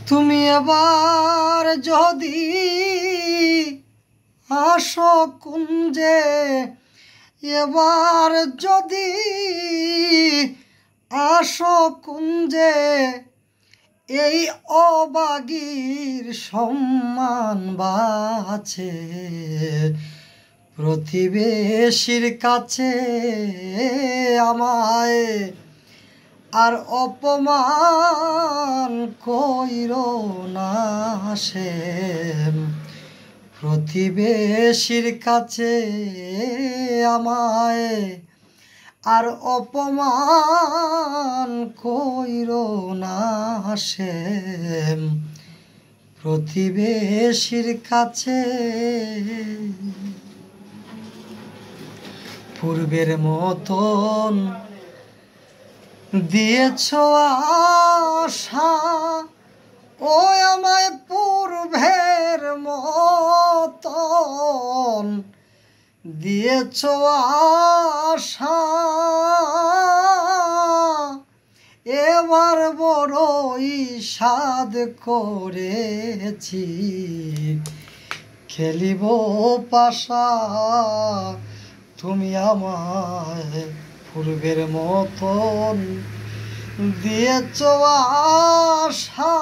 তুমি এবার যদি আসো কুঞ্জে, এবার যদি আসো কুঞ্জে, এই অবাগীর সম্মান বাঁচে প্রতিবেশীর কাছে আমায় আর অপমান কইরো না সে প্রতিবেশীর কাছে আমায় আর অপমান কইরো না সে প্রতিবেশীর কাছে। পূর্বের মতন দিয়েছ আশা, ও আমায় পূর্বের মতন দিয়েছ আশা, এবার বড়ই সাধ করেছি খেলিব পাশা। তুমি আমায় পূর্বের মতন দিয়েছ আশা,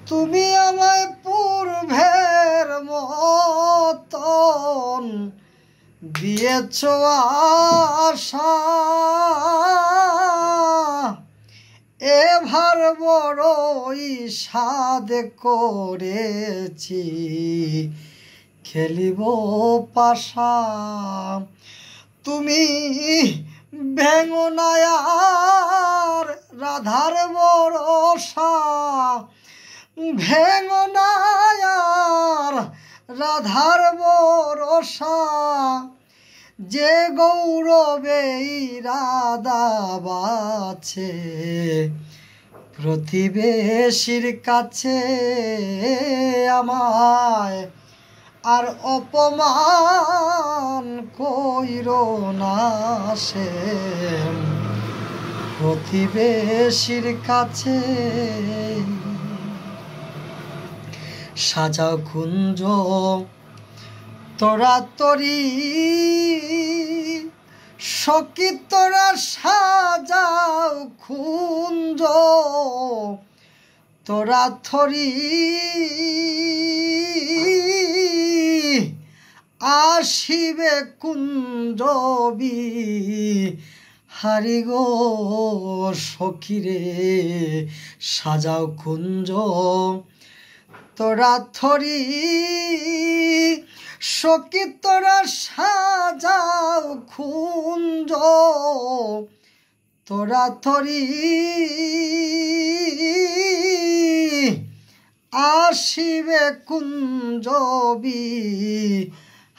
তুমি আমায় পূর্বের মতন দিয়েছ আশা, এবার বড়ই সাধ করেছি খেলিব পাশা। তুমি ভেঙো না আর রাধার ভরসা, ভেঙো না আর রাধার ভরসা, যে গৌরবে রাধা বাছে প্রতিবেশীর কাছে আমায় আর অপমান কইরো না সে প্রতিবেশীর কাছে। সাজাও কুঞ্জ তোরা তরি, সখী তোরা সাজাও কুঞ্জ তোরা থরি, আসিবে কুঞ্জবি হারি গো সখীরে। সাজাও কুঞ্জ তোরা থরি, সখী তোরা সাজাও কুঞ্জ তোরা থরি, আসিবে কুঞ্জবি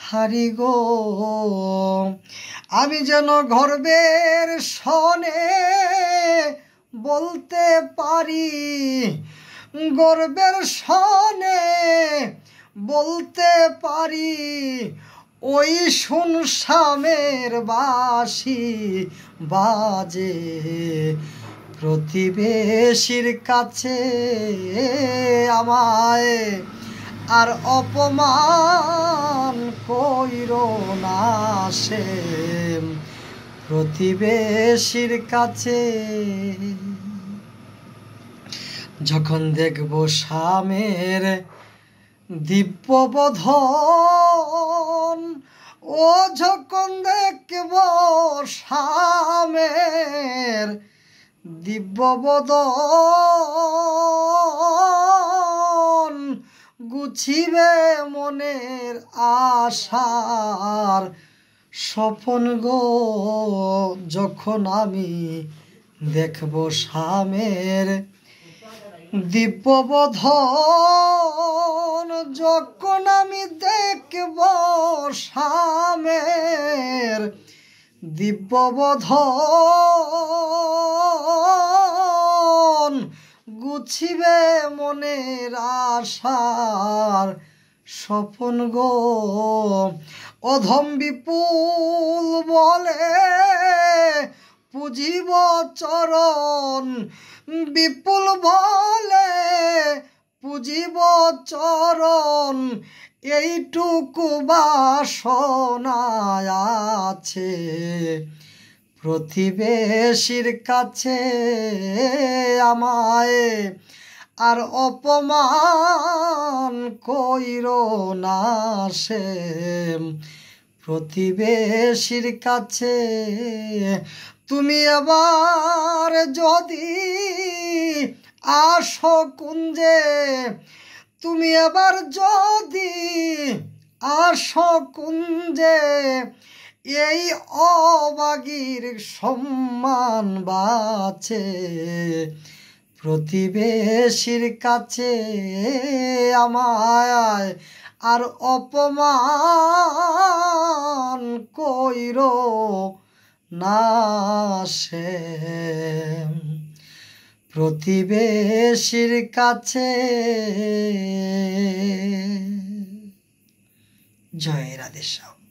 হারি গো। আমি যেন গর্বের সনে বলতে পারি, গর্বের সনে বলতে পারি, ওই শুনশামের বাঁশি বাজে প্রতিবেশীর কাছে আমায় আর অপমান কইরো না সে প্রতিবেশীর কাছে। যখন দেখব স্বামীর দিব্য বদন, ও যখন দেখব স্বামীর দিব্য বদন, গুছিবে মনের আশার স্বপন গো। যখন আমি দেখব স্বামীর দিব্য বদন, যখন আমি দেখব স্বামীর দিব্য বদন, গুছিবে মনের আশার স্বপন গো। অধম বিপুল বলে পুজিব চরণ, বিপুল বলে পুজিব চরণ এইটুকু বাসনা আছে। প্রতিবেশীর কাছে আমায় আর অপমান কইরো না সে। প্রতিবেশীর কাছে তুমি আবার যদি আসো কুঞ্জে, তুমি আবার যদি আসো কুঞ্জে, এই অবাগীর সম্মান বাঁচে। প্রতিবেশীর কাছে আমায় আর অপমান কইরো না সে। প্রতিবেশীর কাছে। জয় রাধেশ্যাম।